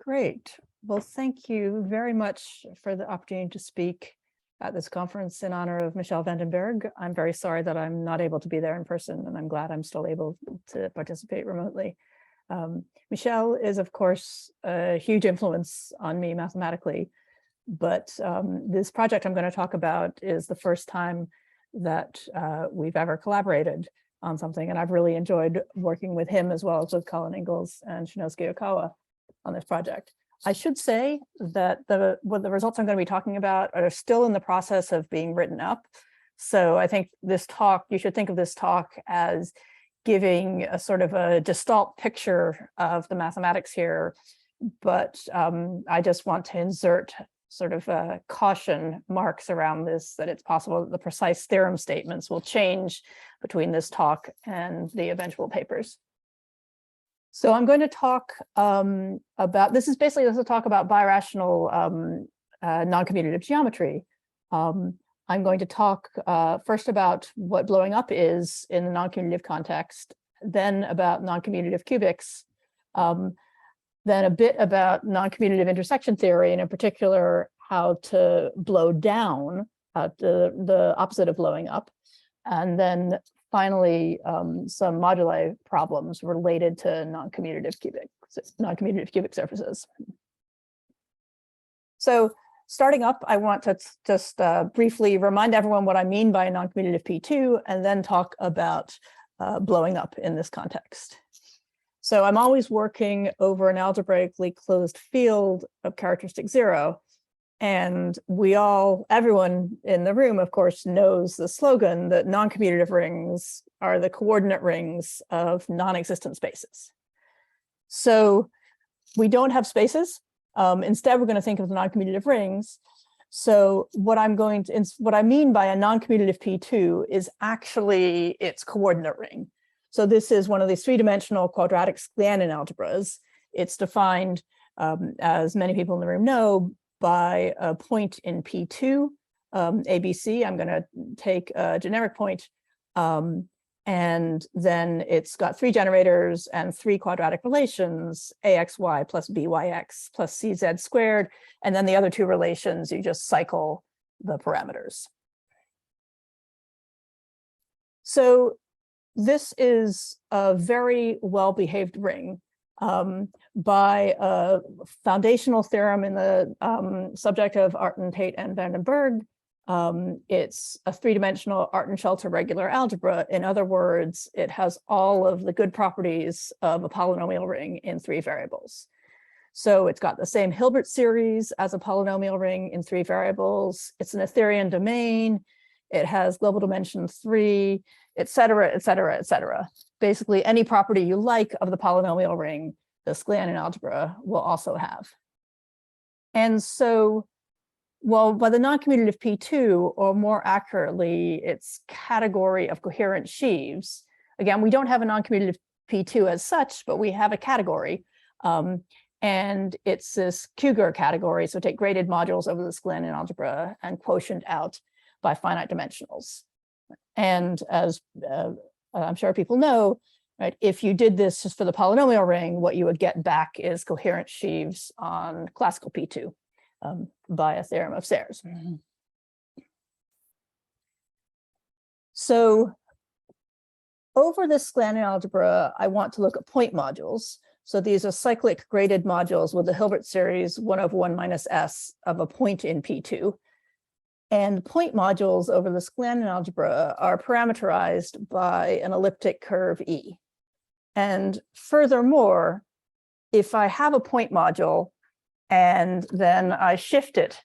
Great. Well, thank you very much for the opportunity to speak at this conference in honor of Michel van den Bergh. I'm very sorry that I'm not able to be there in person, and I'm glad I'm still able to participate remotely. Michel is, of course, a huge influence on me mathematically, but this project I'm going to talk about is the first time that we've ever collaborated on something, and I've really enjoyed working with him as well as with Colin Ingalls and Shinosuke Okawa on this project. I should say that the results I'm going to be talking about are still in the process of being written up. So I think this talk, you should think of this talk as giving a sort of a gestalt picture of the mathematics here. But I just want to insert sort of caution marks around this, that it's possible that the precise theorem statements will change between this talk and the eventual papers. So I'm going to talk about, this is a talk about birational non-commutative geometry. I'm going to talk first about what blowing up is in the non-commutative context, then about non-commutative cubics, then a bit about non-commutative intersection theory, and in particular, how to blow down the opposite of blowing up. And then finally, some moduli problems related to non-commutative cubic surfaces. So starting up, I want to just briefly remind everyone what I mean by non-commutative P2, and then talk about blowing up in this context. So I'm always working over an algebraically closed field of characteristic 0. And everyone in the room, of course, knows the slogan that non-commutative rings are the coordinate rings of non-existent spaces. So we don't have spaces. Instead, we're going to think of the non-commutative rings. So what I mean by a non-commutative P2 is actually its coordinate ring. So this is one of these three-dimensional quadratic Sklyanin algebras. It's defined, as many people in the room know, by a point in P2, ABC. I'm going to take a generic point, and then it's got three generators and three quadratic relations, AXY plus BYX plus CZ squared, and then the other two relations, you just cycle the parameters. So this is a very well-behaved ring. By a foundational theorem in the subject of Artin, Tate, and van den Bergh. It's a three-dimensional Artin-Shelter regular algebra. In other words, it has all of the good properties of a polynomial ring in three variables. So it's got the same Hilbert series as a polynomial ring in three variables. It's an Ethereum domain. It has global dimension 3, et cetera, et cetera, et cetera. Basically, any property you like of the polynomial ring, the Sklyanin algebra will also have. And so, well, by the non-commutative P2, or more accurately, its category of coherent sheaves, again, we don't have a non-commutative P2 as such, but we have a category. And it's this Kuger category. So take graded modules over the Sklyanin algebra and quotient out by finite dimensionals. And as I'm sure people know, right, if you did this just for the polynomial ring, what you would get back is coherent sheaves on classical P2 by a theorem of Serre's. So over this Sklyanin algebra, I want to look at point modules. So these are cyclic graded modules with the Hilbert series 1 over 1 minus s of a point in P2. And point modules over the Sklyanin algebra are parameterized by an elliptic curve E. And furthermore, if I have a point module and then I shift it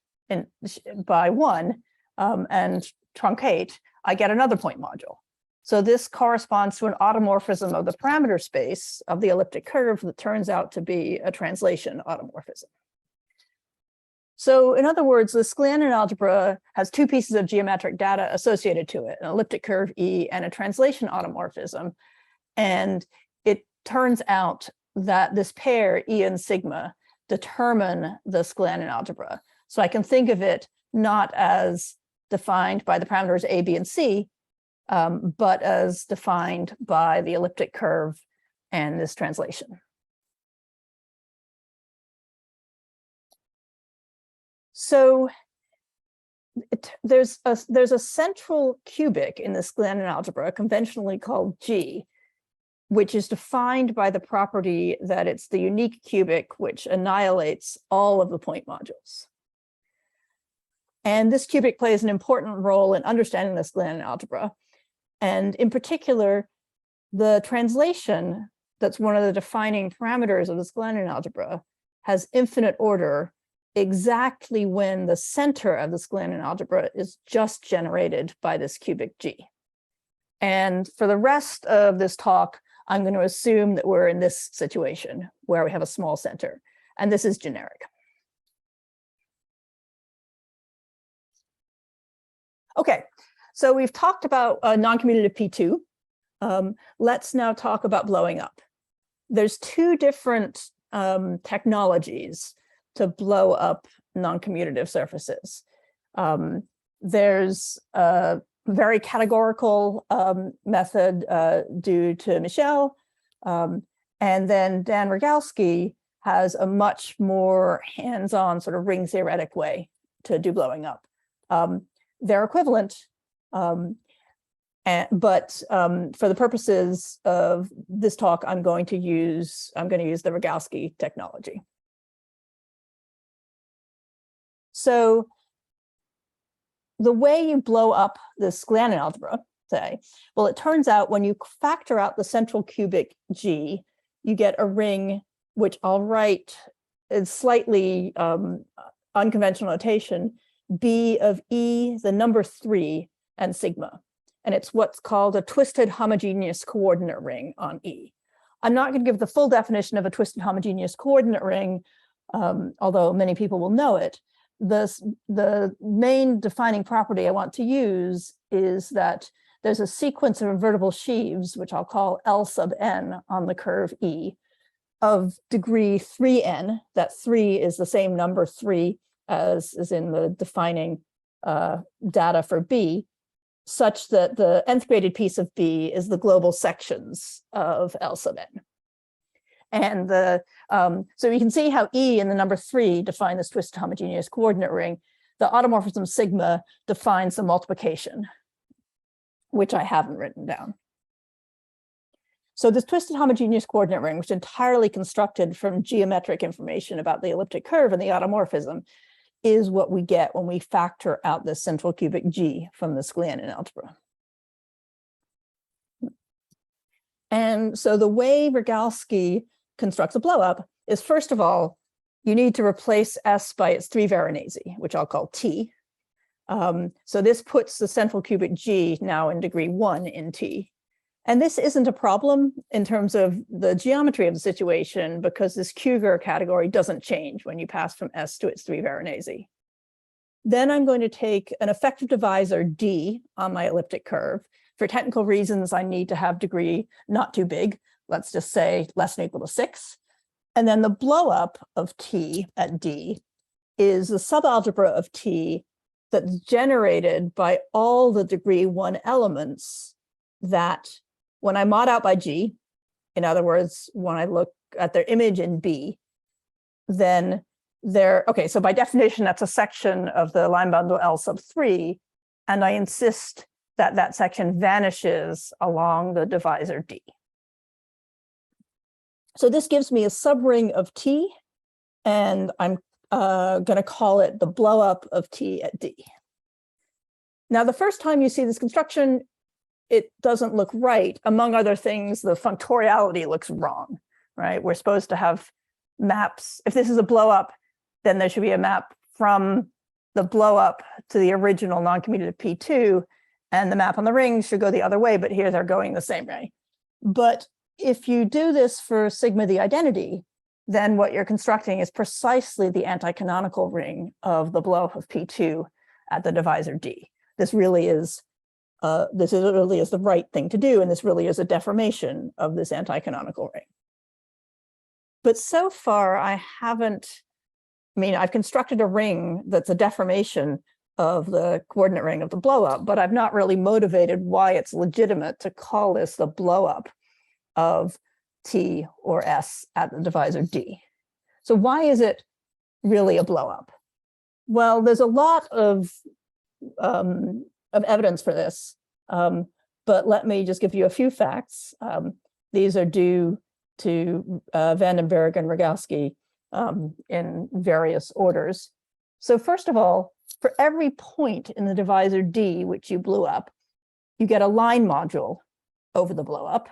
by 1 and truncate, I get another point module. So this corresponds to an automorphism of the parameter space of the elliptic curve that turns out to be a translation automorphism. So in other words, the Sklyanin algebra has two pieces of geometric data associated to it, an elliptic curve E and a translation automorphism. And it turns out that this pair, E and sigma, determine the Sklyanin algebra. So I can think of it not as defined by the parameters A, B, and C, but as defined by the elliptic curve and this translation. So there's a central cubic in the Sklyanin algebra, conventionally called G, which is defined by the property that it's the unique cubic which annihilates all of the point modules. And this cubic plays an important role in understanding the Sklyanin algebra. And in particular, the translation that's one of the defining parameters of the Sklyanin algebra has infinite order exactly when the center of the Sklyanin algebra is just generated by this cubic G. And for the rest of this talk, I'm going to assume that we're in this situation where we have a small center, and this is generic. Okay, so we've talked about noncommutative P2. Let's now talk about blowing up. There's two different technologies to blow up noncommutative surfaces. There's a very categorical method due to Michel, and then Dan Rogalski has a much more hands-on sort of ring theoretic way to do blowing up. They're equivalent, but for the purposes of this talk, I'm going to use the Rogalski technology. So the way you blow up the Sklyanin algebra, say, well, it turns out when you factor out the central cubic G, you get a ring, which I'll write in slightly unconventional notation, B of E, the number 3, and sigma. And it's what's called a twisted homogeneous coordinate ring on E. I'm not going to give the full definition of a twisted homogeneous coordinate ring, although many people will know it. The main defining property I want to use is that there's a sequence of invertible sheaves, which I'll call L sub n on the curve E, of degree 3n. That 3 is the same number 3 as is in the defining data for B, such that the nth graded piece of B is the global sections of L sub n. And so you can see how E and the number 3 define this twisted homogeneous coordinate ring. The automorphism sigma defines the multiplication, which I haven't written down. So this twisted homogeneous coordinate ring, which is entirely constructed from geometric information about the elliptic curve and the automorphism, is what we get when we factor out the central cubic G from the Sklyanin algebra. And so the way Rogalski constructs a blowup is, first of all, you need to replace S by its 3 Veronese, which I'll call T. So this puts the central cubic G now in degree 1 in T. And this isn't a problem in terms of the geometry of the situation, because this Kuger category doesn't change when you pass from S to its 3 Veronese. Then I'm going to take an effective divisor D on my elliptic curve. For technical reasons, I need to have degree not too big. Let's just say less than or equal to 6. And then the blowup of T at D is the subalgebra of T that's generated by all the degree 1 elements that, when I mod out by G, in other words, when I look at their image in B, then they're, okay, so by definition, that's a section of the line bundle L sub 3, and I insist that that section vanishes along the divisor D. So this gives me a subring of T, and I'm going to call it the blowup of T at D. Now, the first time you see this construction, it doesn't look right. Among other things, the functoriality looks wrong, right? We're supposed to have maps. If this is a blowup, then there should be a map from the blowup to the original noncommutative P2, and the map on the ring should go the other way, but here they're going the same way. But if you do this for sigma the identity, then what you're constructing is precisely the anti-canonical ring of the blowup of P2 at the divisor D. This really is the right thing to do, and this really is a deformation of this anti-canonical ring. But so far, I've constructed a ring that's a deformation of the coordinate ring of the blowup, but I've not really motivated why it's legitimate to call this the blowup of T or S at the divisor D. So why is it really a blowup? Well, there's a lot of evidence for this, but let me just give you a few facts. These are due to Van den Bergh and Rogalski in various orders. So first of all, for every point in the divisor D, which you blew up, you get a line module over the blowup.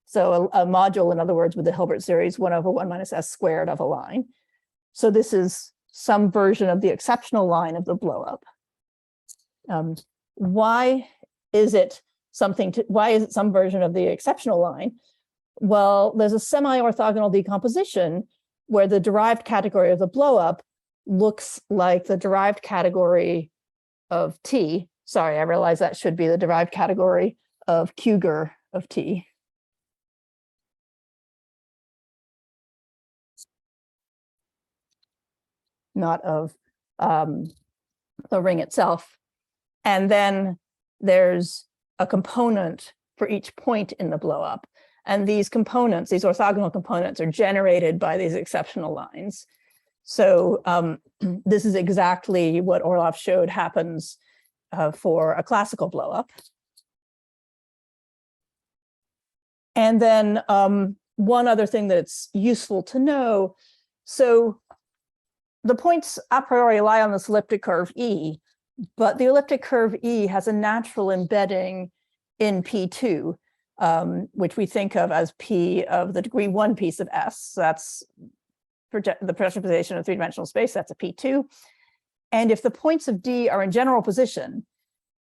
So a module, in other words, with the Hilbert series, 1 over 1 minus s squared of a line. So this is some version of the exceptional line of the blowup. Why is it some version of the exceptional line? Well, there's a semi-orthogonal decomposition where the derived category of the blowup looks like the derived category of T. Sorry, I realize that should be the derived category of Kuger of T. Not of the ring itself. And then there's a component for each point in the blowup. And these components, these orthogonal components, are generated by these exceptional lines. So this is exactly what Orloff showed happens for a classical blowup. And then one other thing that's useful to know, so the points a priori lie on this elliptic curve E, but the elliptic curve E has a natural embedding in P2, which we think of as P of the degree 1 piece of S. So that's the projectionization of three-dimensional space, that's a P2. And if the points of D are in general position,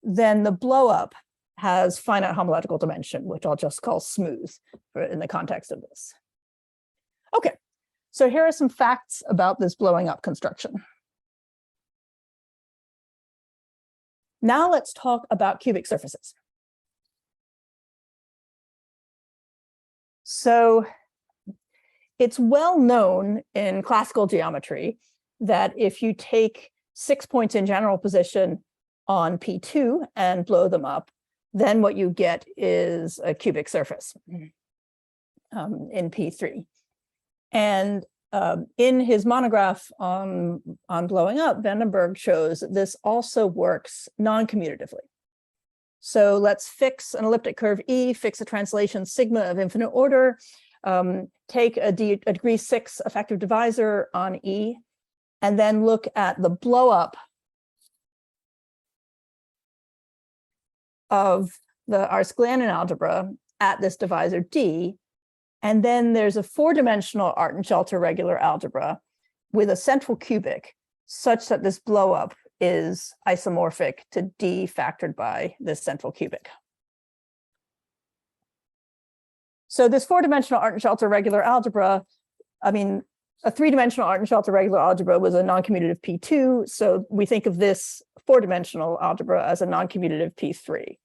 then the blowup has finite homological dimension, which I'll just call smooth in the context of this. Okay, so here are some facts about this blowing up construction. Now let's talk about cubic surfaces. So it's well known in classical geometry that if you take 6 points in general position on P2 and blow them up, then what you get is a cubic surface in P3. And in his monograph on blowing up, Van den Bergh shows that this also works non-commutatively. So let's fix an elliptic curve E, fix a translation sigma of infinite order, take a degree 6 effective divisor on E, and then look at the blowup of our Sklyanin algebra at this divisor D. And then there's a 4-dimensional Artin-Shelter regular algebra with a central cubic such that this blowup is isomorphic to D factored by this central cubic. So this 4-dimensional Artin-Shelter regular algebra, I mean, a 3-dimensional Artin-Shelter regular algebra was a non-commutative P2. So we think of this 4-dimensional algebra as a non-commutative P3.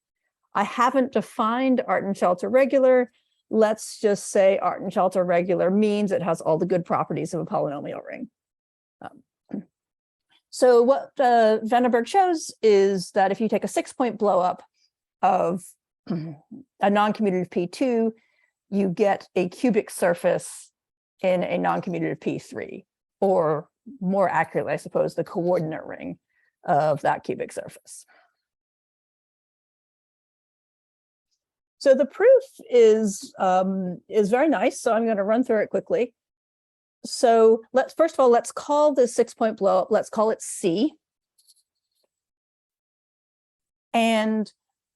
I haven't defined Artin-Shelter regular. Let's just say Artin-Shelter regular means it has all the good properties of a polynomial ring. So what Van den Bergh shows is that if you take a 6-point blowup of a non-commutative P2, you get a cubic surface in a non-commutative P3, or more accurately, I suppose, the coordinate ring of that cubic surface. So the proof is very nice. So I'm going to run through it quickly. So first of all, let's call this 6-point blowup, let's call it C. And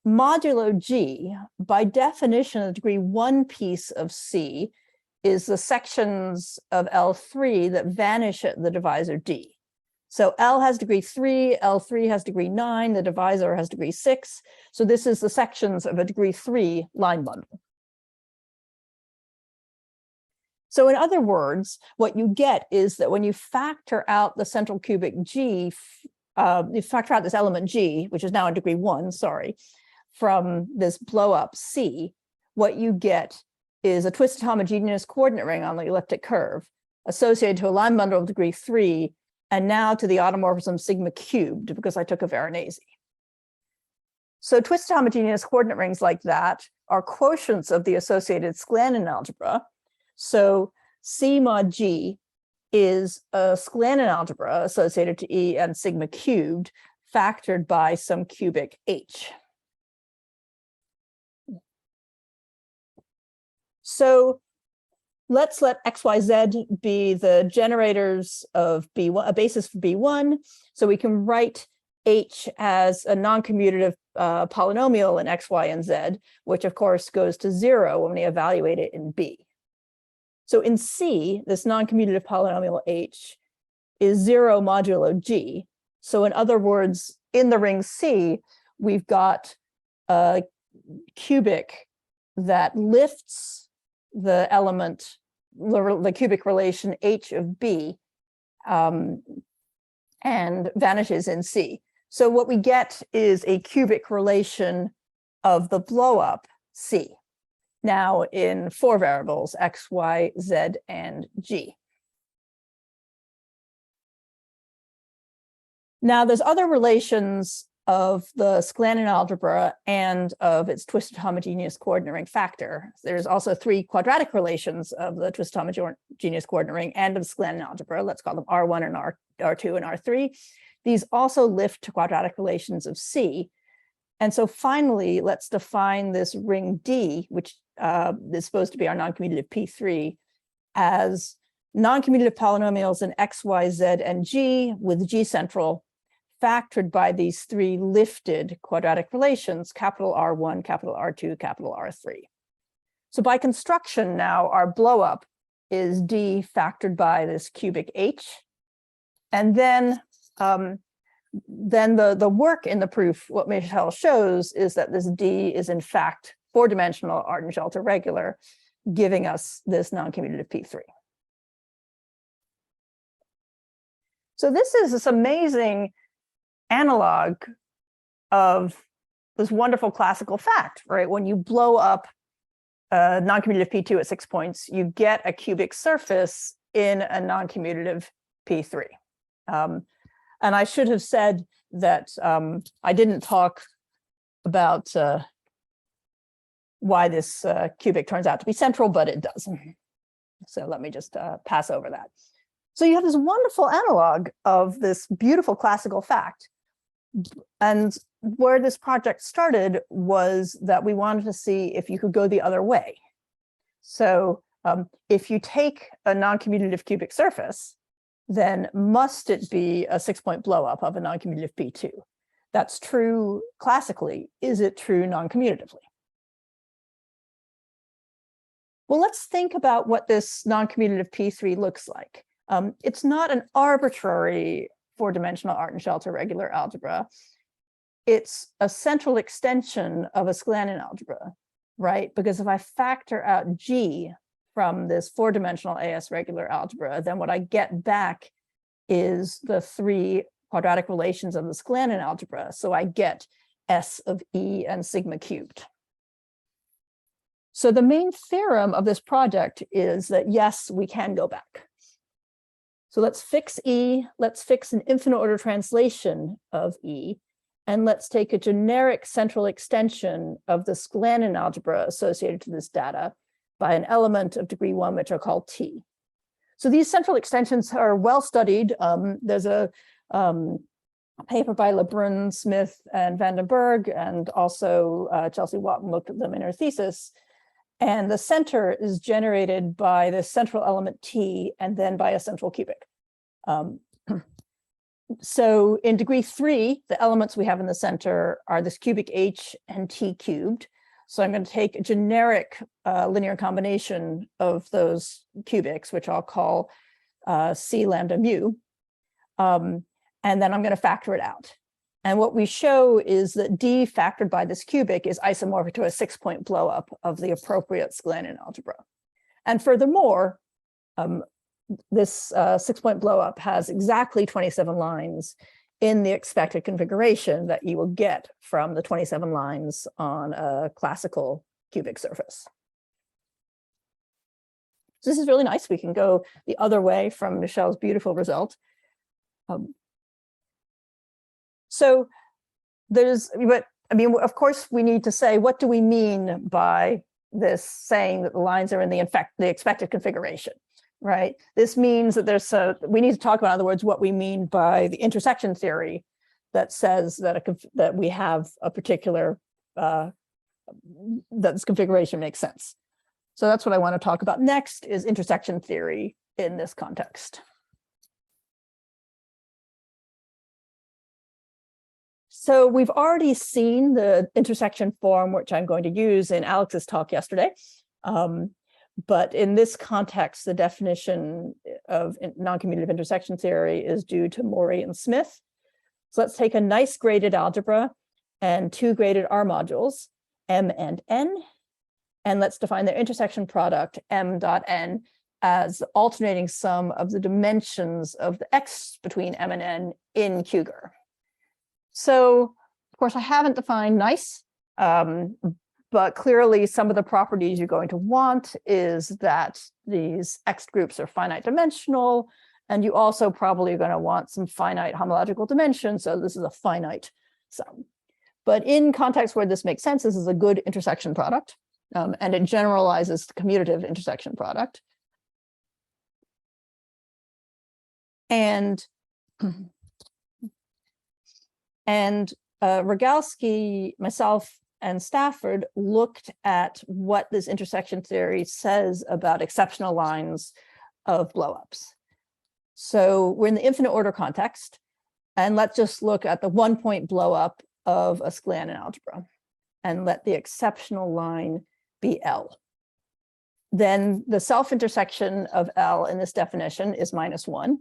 modulo G, by definition, the degree 1 piece of C is the sections of L3 that vanish at the divisor D. So L has degree 3, L3 has degree 9, the divisor has degree 6. So this is the sections of a degree 3 line bundle. So in other words, what you get is that when you factor out the central cubic G, you factor out this element G, which is now in degree 1, sorry, from this blowup C, what you get is a twisted homogeneous coordinate ring on the elliptic curve associated to a line bundle of degree 3, and now to the automorphism sigma cubed, because I took a Veronese. So twisted homogeneous coordinate rings like that are quotients of the associated Sklyanin algebra. So C mod G is a Sklyanin algebra associated to E and sigma cubed, factored by some cubic H. So let's let X, Y, Z be the generators of B1, a basis for B1. So we can write H as a non-commutative polynomial in X, Y, and Z, which of course goes to 0 when we evaluate it in B. So in C, this non-commutative polynomial H is 0 modulo G. So in other words, in the ring C, we've got a cubic that lifts the element, the cubic relation H of B, and vanishes in C. So what we get is a cubic relation of the blowup C, now in 4 variables, X, Y, Z, and G. Now there's other relations of the Sklyanin algebra and of its twisted homogeneous coordinate ring factor. There's also 3 quadratic relations of the twisted homogeneous coordinate ring and of the Sklyanin algebra. Let's call them R1 and R2 and R3. These also lift to quadratic relations of C. And so finally, let's define this ring D, which is supposed to be our non-commutative P3, as non-commutative polynomials in X, Y, Z, and G with G central, factored by these 3 lifted quadratic relations, capital R1, capital R2, capital R3. So by construction now, our blowup is D factored by this cubic H. And then the work in the proof, what Michel shows is that this D is in fact 4-dimensional Artin-Shelter regular, giving us this non-commutative P3. So this is this amazing analog of this wonderful classical fact, right? When you blow up a non-commutative P2 at 6 points, you get a cubic surface in a non-commutative P3. And I should have said that I didn't talk about why this cubic turns out to be central, but it does. So let me just pass over that. So you have this wonderful analog of this beautiful classical fact. And where this project started was that we wanted to see if you could go the other way. So if you take a non-commutative cubic surface, then must it be a 6-point blowup of a non-commutative P2? That's true classically. Is it true non-commutatively? Well, let's think about what this non-commutative P3 looks like. It's not an arbitrary 4-dimensional Artin-Shelter regular algebra. It's a central extension of a Sklyanin algebra, right? Because if I factor out G from this 4-dimensional AS regular algebra, then what I get back is the 3 quadratic relations of the Sklyanin algebra. So I get S of E and sigma cubed. So the main theorem of this project is that, yes, we can go back. So let's fix E, let's fix an infinite order translation of E, and let's take a generic central extension of the Sklyanin algebra associated to this data by an element of degree 1, which are called T. So these central extensions are well studied. There's a paper by Lebrun, Smith, and Van den Bergh, and also Chelsea Watton looked at them in her thesis. And the center is generated by the central element T and then by a central cubic. So in degree 3, the elements we have in the center are this cubic H and T cubed. So I'm going to take a generic linear combination of those cubics, which I'll call C lambda mu. And then I'm going to factor it out. And what we show is that D factored by this cubic is isomorphic to a 6-point blowup of the appropriate Sklyanin algebra. And furthermore, this 6-point blowup has exactly 27 lines in the expected configuration that you will get from the 27 lines on a classical cubic surface. So this is really nice. We can go the other way from Michel's beautiful result. So there's, but I mean, of course, we need to say, what do we mean by this saying that the lines are in the expected configuration? right? This means that we need to talk about, in other words, what we mean by the intersection theory that says that that we have a particular that this configuration makes sense. So that's what I want to talk about next, is intersection theory in this context. So we've already seen the intersection form, which I'm going to use in Alex's talk yesterday. But in this context, the definition of non-commutative intersection theory is due to Morey and Smith. So let's take a nice graded algebra and two graded R modules, M and N, and let's define their intersection product, M dot N, as the alternating sum of the dimensions of the X between M and N in Cougar. So, of course, I haven't defined nice, but clearly some of the properties you're going to want is that these X groups are finite dimensional, and you also probably are going to want some finite homological dimensions, so this is a finite sum. But in context where this makes sense, this is a good intersection product, and it generalizes the commutative intersection product. And Rogalski, myself, and Stafford looked at what this intersection theory says about exceptional lines of blowups. So we're in the infinite order context, and let's just look at the 1-point blowup of a Sklyanin algebra and let the exceptional line be L. Then the self-intersection of L in this definition is -1,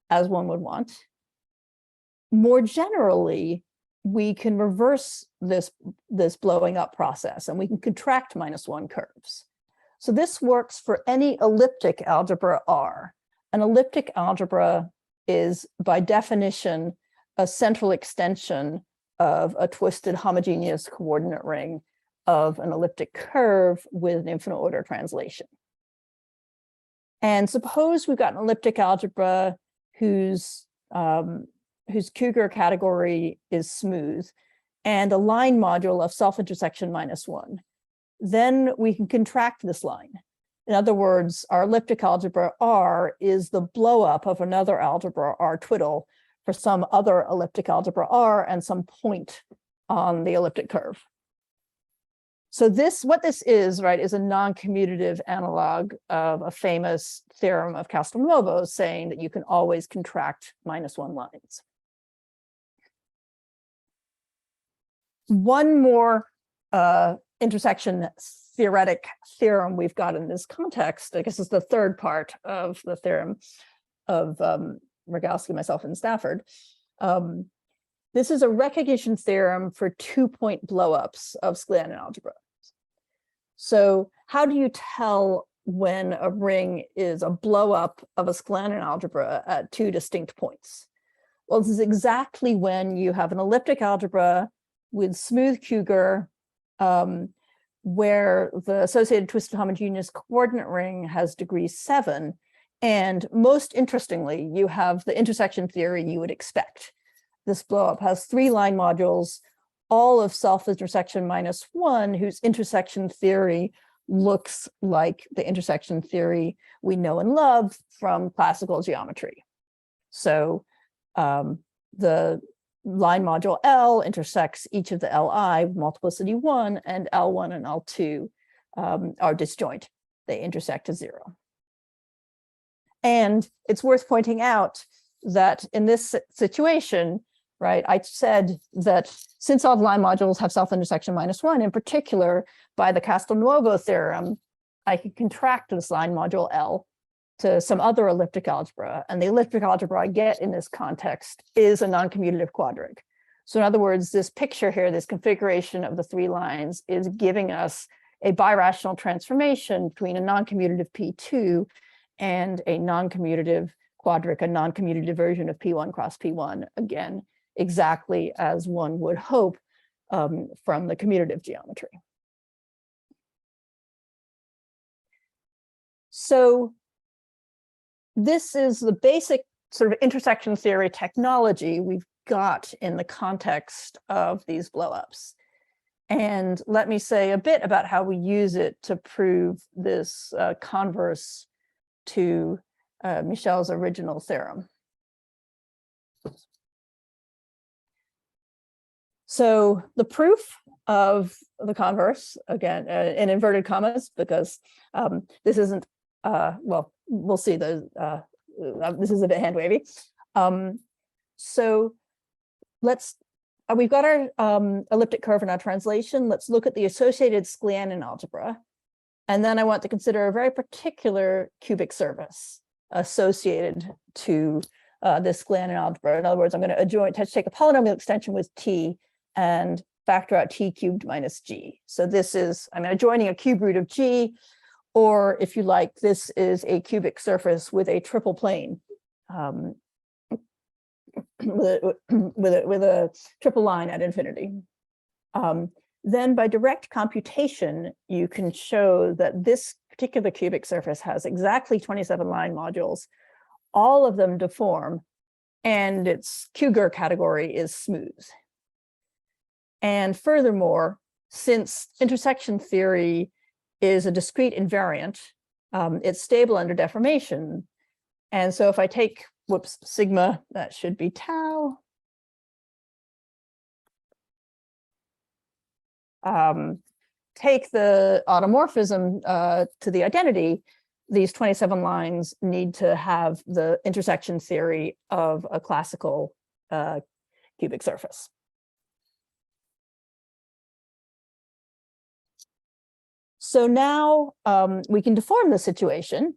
as one would want. More generally, we can reverse this blowing up process, and we can contract -1 curves. So this works for any elliptic algebra R. An elliptic algebra is, by definition, a central extension of a twisted homogeneous coordinate ring of an elliptic curve with an infinite order translation. And suppose we've got an elliptic algebra whose Cougar category is smooth, and a line module of self-intersection -1. Then we can contract this line. In other words, our elliptic algebra R is the blowup of another algebra R twiddle for some other elliptic algebra R and some point on the elliptic curve. So what this is, right, is a non-commutative analog of a famous theorem of Castelnuovo saying that you can always contract -1 lines. One more intersection theoretic theorem we've got in this context, I guess, is the third part of the theorem of Rogalski, myself, and Stafford. This is a recognition theorem for 2-point blowups of Sklyanin algebra. So how do you tell when a ring is a blowup of a Sklyanin algebra at 2 distinct points? Well, this is exactly when you have an elliptic algebra with smooth Cougar, where the associated twisted homogeneous coordinate ring has degree 7. And most interestingly, you have the intersection theory you would expect. This blowup has 3 line modules, all of self-intersection -1, whose intersection theory looks like the intersection theory we know and love from classical geometry. So the line module L intersects each of the Li with multiplicity 1, and L1 and L2 are disjoint. They intersect to 0. And it's worth pointing out that in this situation, right, I said that since all the line modules have self-intersection -1, in particular, by the Castelnuovo theorem, I could contract this line module L to some other elliptic algebra, and the elliptic algebra I get in this context is a non-commutative quadric. So in other words, this picture here, this configuration of the 3 lines, is giving us a birational transformation between a non-commutative P2 and a non-commutative quadric, a non-commutative version of P1 cross P1, again, exactly as one would hope from the commutative geometry. So this is the basic sort of intersection theory technology we've got in the context of these blowups. And let me say a bit about how we use it to prove this converse to Michel's original theorem. So the proof of the converse, again, in inverted commas, because this isn't, well, we'll see those, this is a bit hand wavy. So let's, we've got our elliptic curve in our translation. Let's look at the associated Sklyanin algebra. And then I want to consider a very particular cubic surface associated to this Sklyanin algebra. In other words, I'm going to take a polynomial extension with t and factor out t cubed minus g. So this is, I'm adjoining a cube root of g, or if you like, this is a cubic surface with a triple plane, with a triple line at infinity. Then by direct computation, you can show that this particular cubic surface has exactly 27 line modules, all of them deform, and its Q-GUR category is smooth. And furthermore, since intersection theory is a discrete invariant, it's stable under deformation. And so if I take, whoops, sigma, that should be tau. Take the automorphism to the identity, these 27 lines need to have the intersection theory of a classical cubic surface. So now we can deform the situation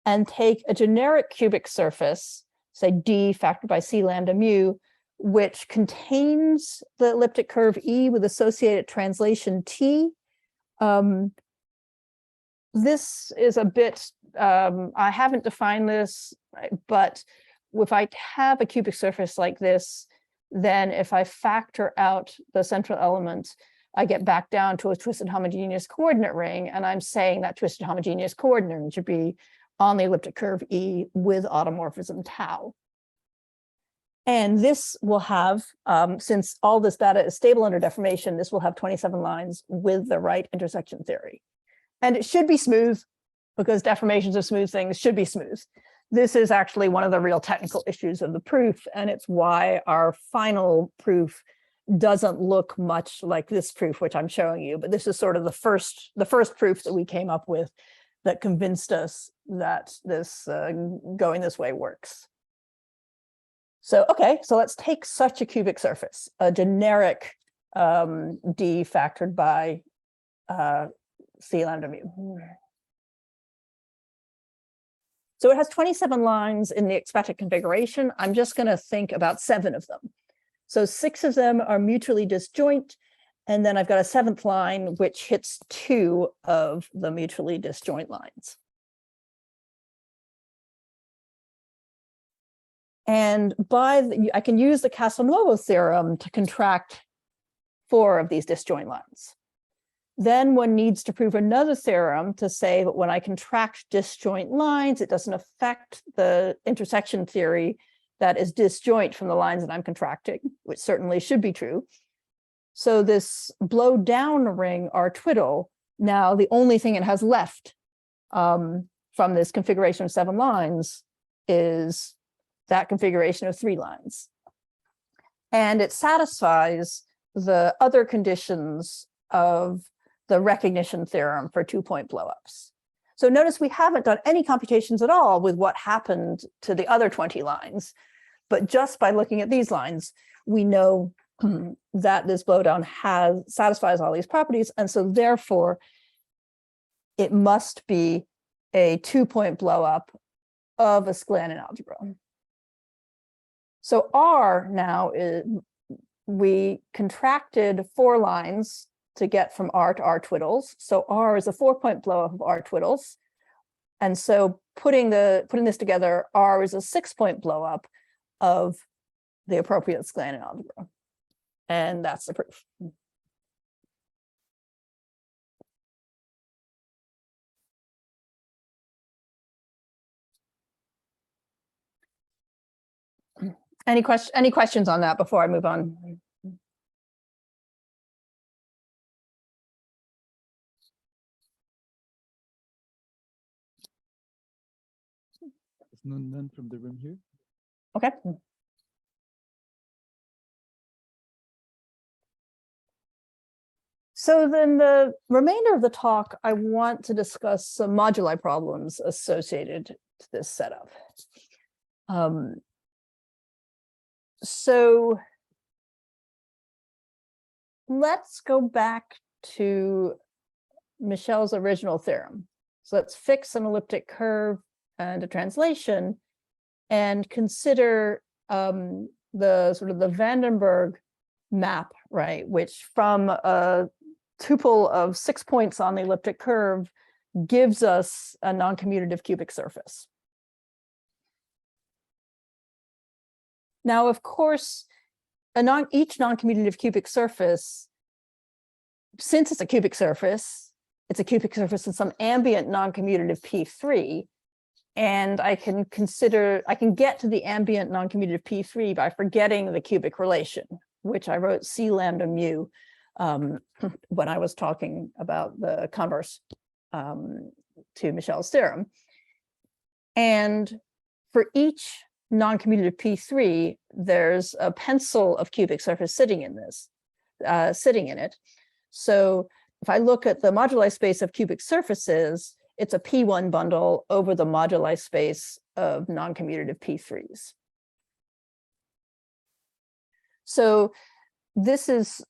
and take a generic cubic surface, say d factored by c lambda mu, which contains the elliptic curve E with associated translation T. This is a bit, I haven't defined this, but if I have a cubic surface like this, then if I factor out the central element, I get back down to a twisted homogeneous coordinate ring, and I'm saying that twisted homogeneous coordinate ring should be on the elliptic curve E with automorphism tau. And this will have, since all this data is stable under deformation, this will have 27 lines with the right intersection theory. And it should be smooth, because deformations of smooth things should be smooth. This is actually one of the real technical issues of the proof, and it's why our final proof doesn't look much like this proof, which I'm showing you. But this is sort of the first proof that we came up with that convinced us that this going this way works. So, okay, so let's take such a cubic surface, a generic d factored by c lambda mu. So it has 27 lines in the expected configuration. I'm just going to think about 7 of them. So 6 of them are mutually disjoint, and then I've got a 7th line which hits 2 of the mutually disjoint lines. And I can use the Castelnuovo theorem to contract 4 of these disjoint lines. Then one needs to prove another theorem to say that when I contract disjoint lines, it doesn't affect the intersection theory that is disjoint from the lines that I'm contracting, which certainly should be true. So this blow down ring, R twiddle, now the only thing it has left from this configuration of 7 lines is that configuration of 3 lines. And it satisfies the other conditions of the recognition theorem for 2-point blowups. So notice we haven't done any computations at all with what happened to the other 20 lines, but just by looking at these lines, we know that this blowdown satisfies all these properties, and so therefore it must be a 2-point blowup of a Sklyanin algebra. So R now is, we contracted 4 lines to get from R to R twiddles. So R is a 4-point blowup of R twiddles. And so putting this together, R is a 6-point blowup of the appropriate Sklyanin algebra. And that's the proof. Any questions on that before I move on? None from the room here. Okay. So then the remainder of the talk, I want to discuss some moduli problems associated to this setup. So let's go back to Michel's original theorem. So let's fix an elliptic curve and a translation and consider the sort of the Vandenberg map, right, which from a tuple of 6 points on the elliptic curve gives us a non-commutative cubic surface. Now, of course, each non-commutative cubic surface, since it's a cubic surface in some ambient non-commutative P3, and I can get to the ambient non-commutative P3 by forgetting the cubic relation, which I wrote C lambda mu when I was talking about the converse to Michel's theorem. And for each non-commutative P3, there's a pencil of cubic surface sitting in it. So if I look at the moduli space of cubic surfaces, it's a P1 bundle over the moduli space of non-commutative P3s. So this is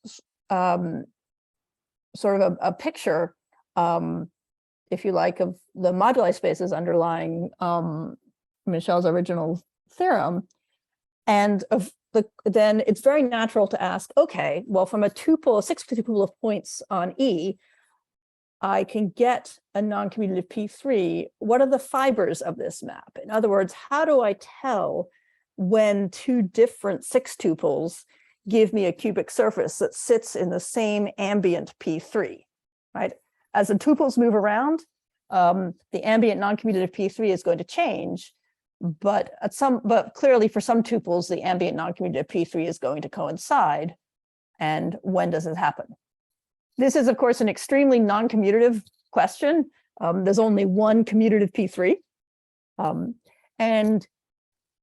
sort of a picture, if you like, of the moduli spaces underlying Michel's original theorem. And then it's very natural to ask, okay, well, from a tuple, a 6-tuple of points on E, I can get a non-commutative P3. What are the fibers of this map? In other words, how do I tell when two different 6-tuples give me a cubic surface that sits in the same ambient P3, right? As the tuples move around, the ambient non-commutative P3 is going to change, but clearly for some tuples, the ambient non-commutative P3 is going to coincide. And when does it happen? This is, of course, an extremely non-commutative question. There's only one commutative P3, and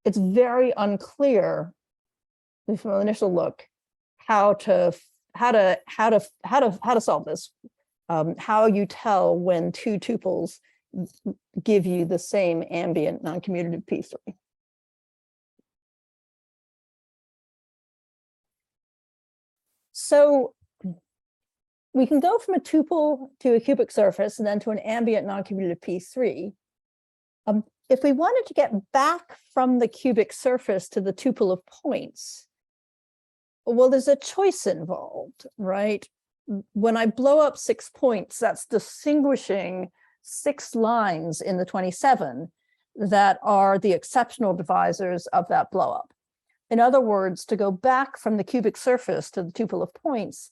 it's very unclear from an initial look how to solve this. How you tell when two tuples give you the same ambient non-commutative P3. So we can go from a tuple to a cubic surface and then to an ambient non-commutative P3. If we wanted to get back from the cubic surface to the tuple of points, well, there's a choice involved, right? When I blow up 6 points, that's distinguishing 6 lines in the 27 that are the exceptional divisors of that blowup. In other words, to go back from the cubic surface to the tuple of points,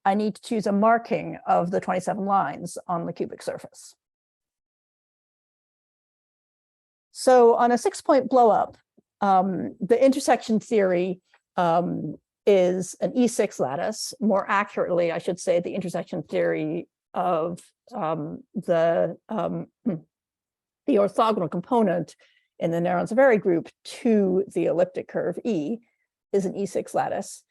I need to choose a marking of the 27 lines on the cubic surface. So on a 6-point blowup, the intersection theory is an E6 lattice. More accurately, I should say the intersection theory of the orthogonal component in the Néron-Savary group to the elliptic curve E is an E6 lattice.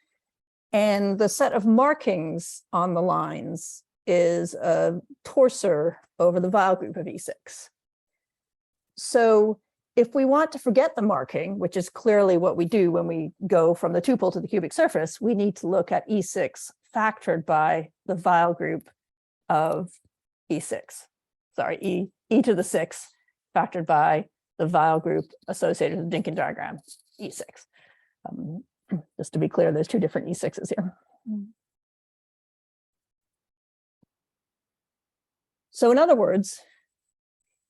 And the set of markings on the lines is a torsor over the Weil group of E6. So if we want to forget the marking, which is clearly what we do when we go from the tuple to the cubic surface, we need to look at E6 factored by the Weil group of E6. Sorry, E to the 6 factored by the Weil group associated with the Dynkin diagram, E6. Just to be clear, there's 2 different E6s here. So in other words,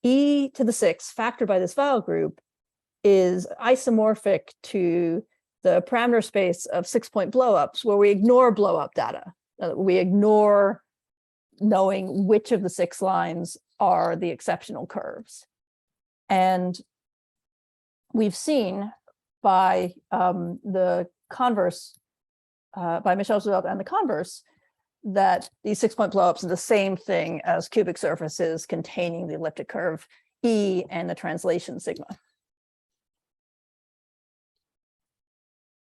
E to the 6 factored by this Weil group is isomorphic to the parameter space of 6-point blowups where we ignore blowup data. We ignore knowing which of the 6 lines are the exceptional curves. And we've seen by the converse, by Michel's result and the converse, that these 6-point blowups are the same thing as cubic surfaces containing the elliptic curve E and the translation sigma.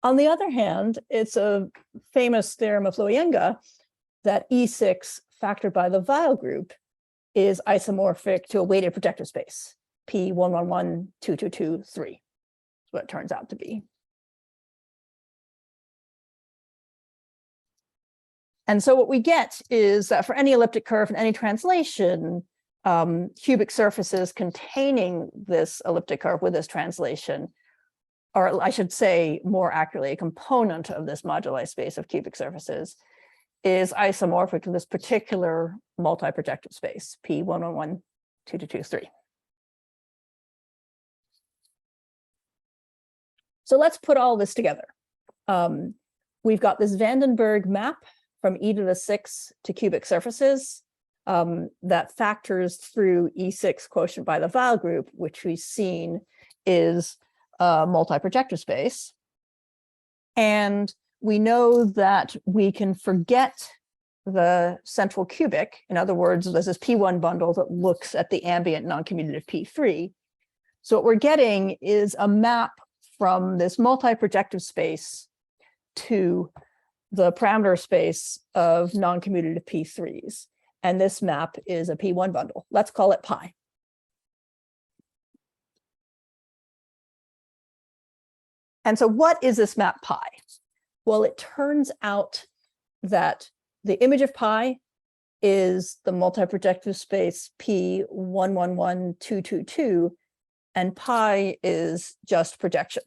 On the other hand, it's a famous theorem of Liouville that E6 factored by the Weil group is isomorphic to a weighted projective space, P111, 222, 3. That's what it turns out to be. And so what we get is that for any elliptic curve and any translation, cubic surfaces containing this elliptic curve with this translation, or I should say more accurately, a component of this moduli space of cubic surfaces, is isomorphic to this particular multi-projective space, P111, 222, 3. So let's put all this together. We've got this van den Bergh map from e to the 6 to cubic surfaces that factors through E6 quotient by the Weil group, which we've seen is a multi-projective space. And we know that we can forget the central cubic. In other words, there's this P1 bundle that looks at the ambient non-commutative P3. So what we're getting is a map from this multi-projective space to the parameter space of non-commutative P3s. And this map is a P1 bundle. Let's call it pi. And so what is this map pi? Well, it turns out that the image of pi is the multi-projective space P111222, and pi is just projection.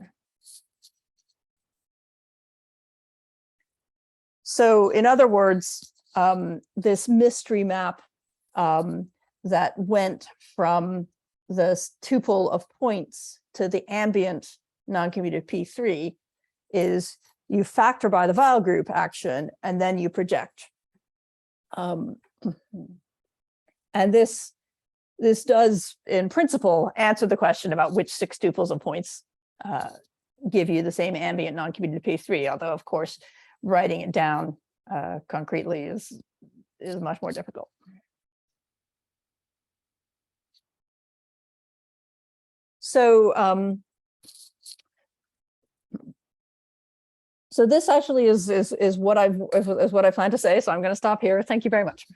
So in other words, this mystery map that went from this tuple of points to the ambient non-commutative P3 is you factor by the Weil group action, and then you project. And this does, in principle, answer the question about which 6 tuples of points give you the same ambient non-commutative P3, although, of course, writing it down concretely is much more difficult. So so this actually is what I plan to say. So I'm going to stop here. Thank you very much.